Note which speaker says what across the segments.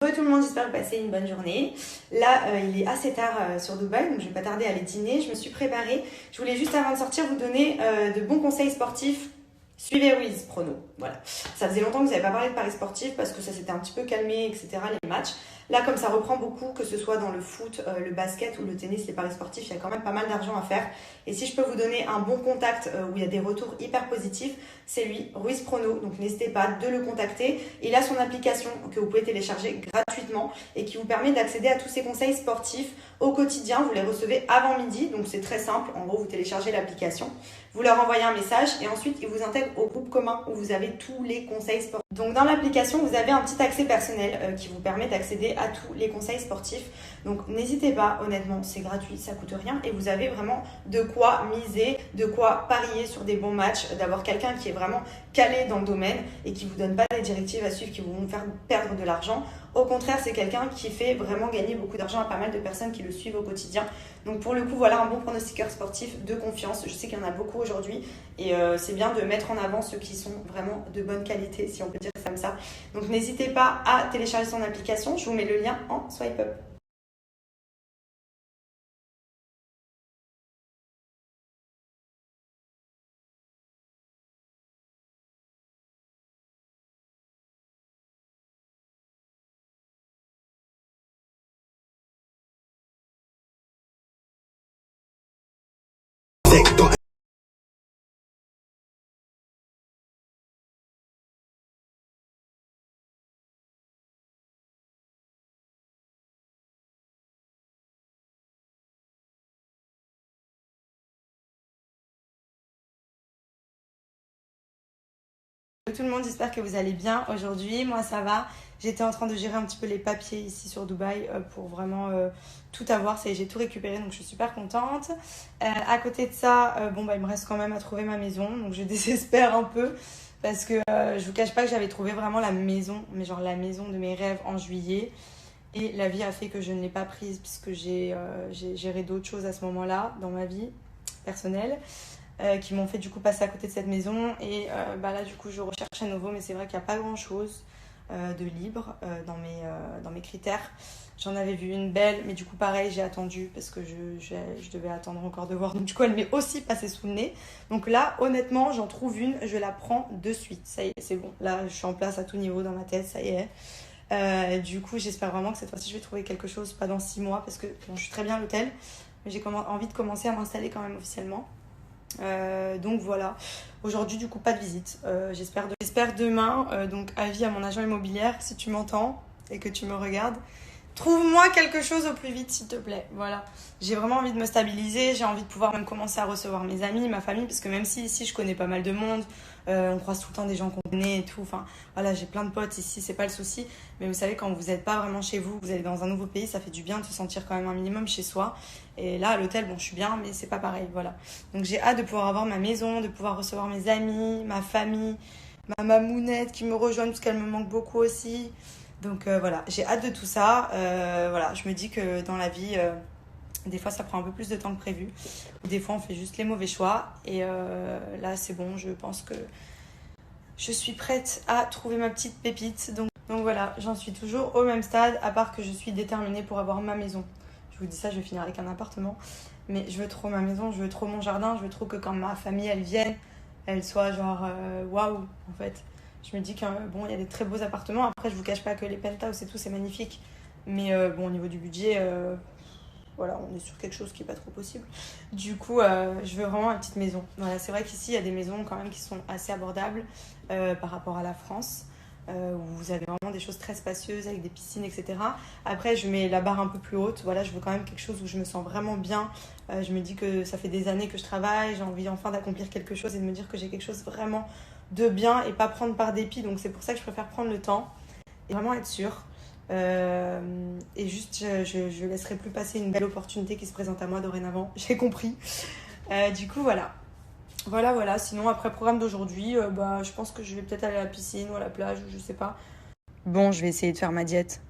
Speaker 1: Bonjour tout le monde, j'espère que vous passez une bonne journée. Là, il est assez tard sur Dubaï, donc je vais pas tarder à aller dîner. Je me suis préparée. Je voulais juste avant de sortir vous donner de bons conseils sportifs. Suivez Ruiz Prono. Voilà. Ça faisait longtemps que vous n'avez pas parlé de paris sportifs parce que ça s'était un petit peu calmé, etc. les matchs. Là, comme ça reprend beaucoup, que ce soit dans le foot, le basket ou le tennis, les paris sportifs, il y a quand même pas mal d'argent à faire. Et si je peux vous donner un bon contact où il y a des retours hyper positifs, c'est lui, Ruiz Prono. Donc n'hésitez pas de le contacter. Il a son application que vous pouvez télécharger gratuitement et qui vous permet d'accéder à tous ces conseils sportifs au quotidien. Vous les recevez avant midi, donc c'est très simple. En gros, vous téléchargez l'application, vous leur envoyez un message et ensuite ils vous intègrent au groupe commun où vous avez tous les conseils sportifs. Donc dans l'application, vous avez un petit accès personnel qui vous permet d'accéder à tous les conseils sportifs. Donc n'hésitez pas, honnêtement, c'est gratuit, ça coûte rien et vous avez vraiment de quoi miser, de quoi parier sur des bons matchs, d'avoir quelqu'un qui est vraiment calé dans le domaine et qui vous donne pas des directives à suivre qui vont vous faire perdre de l'argent. Au contraire, c'est quelqu'un qui fait vraiment gagner beaucoup d'argent à pas mal de personnes qui le suivent au quotidien. Donc pour le coup, voilà un bon pronostiqueur sportif de confiance. Je sais qu'il y en a beaucoup aujourd'hui et c'est bien de mettre en avant ceux qui sont vraiment de bonne qualité, si on peut dire ça comme ça. Donc n'hésitez pas à télécharger son application. Je vous mets le lien en swipe up. Tout le monde, j'espère que vous allez bien aujourd'hui. Moi, ça va. J'étais en train de gérer un petit peu les papiers ici sur Dubaï pour vraiment tout avoir. Ça y est, j'ai tout récupéré, donc je suis super contente. À côté de ça, il me reste quand même à trouver ma maison, donc je désespère un peu parce que je vous cache pas que j'avais trouvé vraiment la maison, mais genre la maison de mes rêves en juillet. Et la vie a fait que je ne l'ai pas prise puisque j'ai géré d'autres choses à ce moment-là dans ma vie personnelle. Qui m'ont fait du coup passer à côté de cette maison et là du coup je recherche à nouveau, mais c'est vrai qu'il n'y a pas grand chose de libre dans mes critères. J'en avais vu une belle, mais du coup pareil j'ai attendu parce que je devais attendre encore de voir, donc du coup elle m'est aussi passée sous le nez. Donc là honnêtement j'en trouve une, je la prends de suite, ça y est c'est bon, là je suis en place à tout niveau dans ma tête, ça y est. Du coup j'espère vraiment que cette fois-ci je vais trouver quelque chose, pas dans 6 mois parce que bon, je suis très bien à l'hôtel, mais j'ai envie de commencer à m'installer quand même officiellement. Donc voilà, aujourd'hui du coup pas de visite, j'espère demain, donc avis à mon agent immobilier, si tu m'entends et que tu me regardes, trouve-moi quelque chose au plus vite s'il te plaît, voilà. J'ai vraiment envie de me stabiliser, j'ai envie de pouvoir même commencer à recevoir mes amis, ma famille, parce que même si ici je connais pas mal de monde, on croise tout le temps des gens qu'on connaît et tout, enfin voilà, j'ai plein de potes ici, c'est pas le souci, mais vous savez quand vous n'êtes pas vraiment chez vous, vous allez dans un nouveau pays, ça fait du bien de se sentir quand même un minimum chez soi. Et là à l'hôtel, bon je suis bien, mais c'est pas pareil, voilà. Donc j'ai hâte de pouvoir avoir ma maison, de pouvoir recevoir mes amis, ma famille, ma mamounette qui me rejoigne parce qu'elle me manque beaucoup aussi. Donc voilà, j'ai hâte de tout ça. Voilà, je me dis que dans la vie, des fois ça prend un peu plus de temps que prévu. Ou des fois on fait juste les mauvais choix. Et là c'est bon, je pense que je suis prête à trouver ma petite pépite. Donc voilà, j'en suis toujours au même stade, à part que je suis déterminée pour avoir ma maison. Je vous dis ça, je vais finir avec un appartement. Mais je veux trop ma maison, je veux trop mon jardin, je veux trop que quand ma famille elle vienne, elle soit genre waouh en fait. Je me dis qu'il il y a des très beaux appartements. Après, je vous cache pas que les penthouses et tout, c'est magnifique. Mais au niveau du budget, voilà, on est sur quelque chose qui n'est pas trop possible. Du coup, je veux vraiment une petite maison. Voilà, c'est vrai qu'ici, il y a des maisons quand même qui sont assez abordables par rapport à la France. Où vous avez vraiment des choses très spacieuses avec des piscines, etc. Après, je mets la barre un peu plus haute. Voilà, je veux quand même quelque chose où je me sens vraiment bien. Je me dis que ça fait des années que je travaille. J'ai envie enfin d'accomplir quelque chose et de me dire que j'ai quelque chose vraiment de bien et pas prendre par dépit. Donc c'est pour ça que je préfère prendre le temps et vraiment être sûre. Et juste, je laisserai plus passer une belle opportunité qui se présente à moi dorénavant. J'ai compris. Du coup, voilà. Voilà. Sinon, après programme d'aujourd'hui, je pense que je vais peut-être aller à la piscine ou à la plage, ou je sais pas. Bon, je vais essayer de faire ma diète.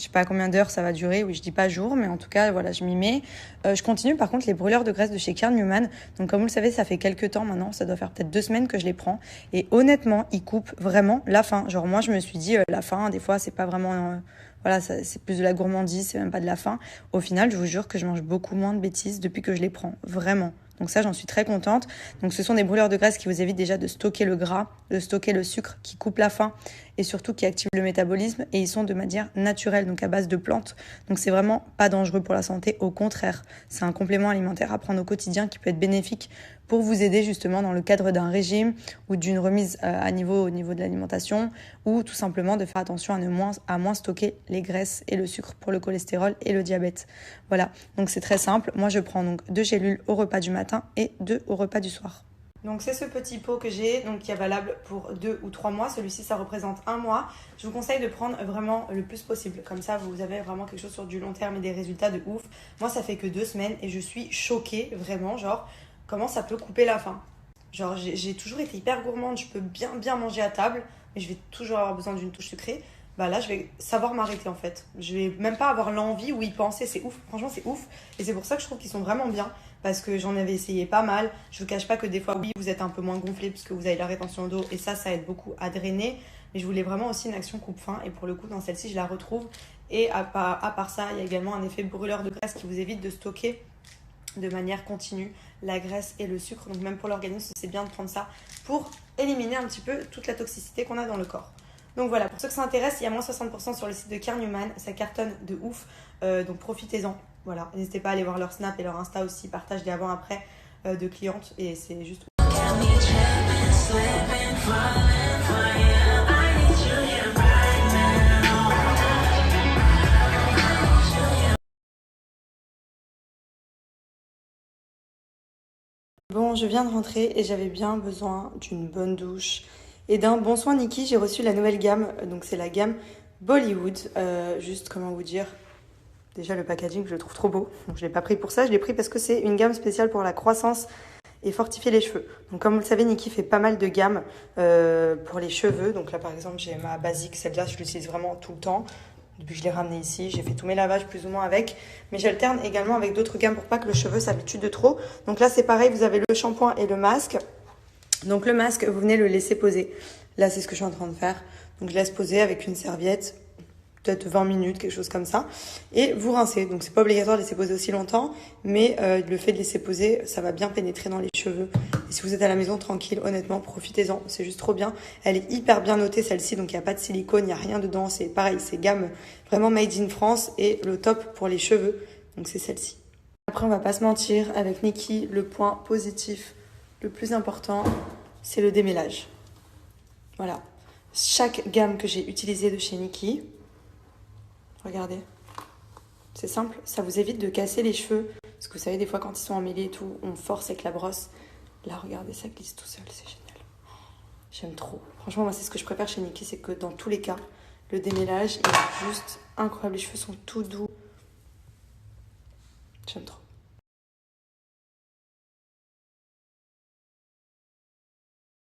Speaker 1: Je sais pas combien d'heures ça va durer, oui, je dis pas jour, mais en tout cas, voilà, je m'y mets. Je continue par contre les brûleurs de graisse de chez Care Newman. Donc comme vous le savez, ça fait quelques temps maintenant, ça doit faire peut-être 2 semaines que je les prends. Et honnêtement, ils coupent vraiment la faim. Genre moi, je me suis dit, la faim, des fois, c'est pas vraiment... voilà, c'est plus de la gourmandise, c'est même pas de la faim. Au final, je vous jure que je mange beaucoup moins de bêtises depuis que je les prends, vraiment. Donc ça, j'en suis très contente. Donc ce sont des brûleurs de graisse qui vous évitent déjà de stocker le gras, de stocker le sucre, qui coupe la faim et surtout qui activent le métabolisme. Et ils sont de manière naturelle, donc à base de plantes. Donc c'est vraiment pas dangereux pour la santé, au contraire. C'est un complément alimentaire à prendre au quotidien qui peut être bénéfique pour vous aider justement dans le cadre d'un régime ou d'une remise à niveau au niveau de l'alimentation, ou tout simplement de faire attention à moins stocker les graisses et le sucre pour le cholestérol et le diabète. Voilà, donc c'est très simple. Moi je prends donc 2 gélules au repas du matin et 2 au repas du soir. Donc c'est ce petit pot que j'ai, donc qui est valable pour 2 ou 3 mois. Celui-ci, ça représente 1 mois. Je vous conseille de prendre vraiment le plus possible. Comme ça, vous avez vraiment quelque chose sur du long terme et des résultats de ouf. Moi, ça fait que 2 semaines et je suis choquée, vraiment, genre, comment ça peut couper la faim. Genre, j'ai toujours été hyper gourmande, je peux bien manger à table, mais je vais toujours avoir besoin d'une touche sucrée. Bah là, je vais savoir m'arrêter en fait. Je vais même pas avoir l'envie ou y penser, c'est ouf. Franchement, c'est ouf. Et c'est pour ça que je trouve qu'ils sont vraiment bien. Parce que j'en avais essayé pas mal. Je vous cache pas que des fois, oui, vous êtes un peu moins gonflé puisque vous avez la rétention d'eau. Et ça aide beaucoup à drainer. Mais je voulais vraiment aussi une action coupe-faim. Et pour le coup, dans celle-ci, je la retrouve. Et à part ça, il y a également un effet brûleur de graisse qui vous évite de stocker de manière continue la graisse et le sucre. Donc même pour l'organisme, c'est bien de prendre ça pour éliminer un petit peu toute la toxicité qu'on a dans le corps. Donc voilà, pour ceux que ça intéresse, il y a moins 60% sur le site de Care Newman. Ça cartonne de ouf, donc profitez-en. Voilà, n'hésitez pas à aller voir leur Snap et leur Insta aussi. Ils partagent des avant-après de clientes et c'est juste... Bon, je viens de rentrer et j'avais bien besoin d'une bonne douche et d'un bon soin Nikki. J'ai reçu la nouvelle gamme, donc c'est la gamme Bollywood. Juste comment vous dire, déjà le packaging je le trouve trop beau. Donc, je ne l'ai pas pris pour ça, je l'ai pris parce que c'est une gamme spéciale pour la croissance et fortifier les cheveux. Donc comme vous le savez, Nikki fait pas mal de gammes pour les cheveux. Donc là par exemple j'ai ma basique, celle-là je l'utilise vraiment tout le temps. Depuis que je l'ai ramenée ici, j'ai fait tous mes lavages plus ou moins avec. Mais j'alterne également avec d'autres gammes pour pas que le cheveu s'habitue de trop. Donc là, c'est pareil, vous avez le shampoing et le masque. Donc le masque, vous venez le laisser poser. Là, c'est ce que je suis en train de faire. Donc je laisse poser avec une serviette, peut-être 20 minutes, quelque chose comme ça. Et vous rincez. Donc c'est pas obligatoire de laisser poser aussi longtemps. Mais le fait de laisser poser, ça va bien pénétrer dans les cheveux. Et si vous êtes à la maison tranquille, honnêtement, profitez-en. C'est juste trop bien. Elle est hyper bien notée celle-ci. Donc il n'y a pas de silicone, il n'y a rien dedans. C'est pareil, c'est gamme vraiment made in France. Et le top pour les cheveux. Donc c'est celle-ci. Après, on va pas se mentir. Avec Nikki, le point positif le plus important, c'est le démêlage. Voilà. Chaque gamme que j'ai utilisée de chez Nikki, regardez. C'est simple, ça vous évite de casser les cheveux. Parce que vous savez, des fois, quand ils sont emmêlés et tout, on force avec la brosse. Là, regardez, ça glisse tout seul, c'est génial. J'aime trop. Franchement, moi, c'est ce que je préfère chez Nikki, c'est que dans tous les cas, le démêlage est juste incroyable. Les cheveux sont tout doux. J'aime trop.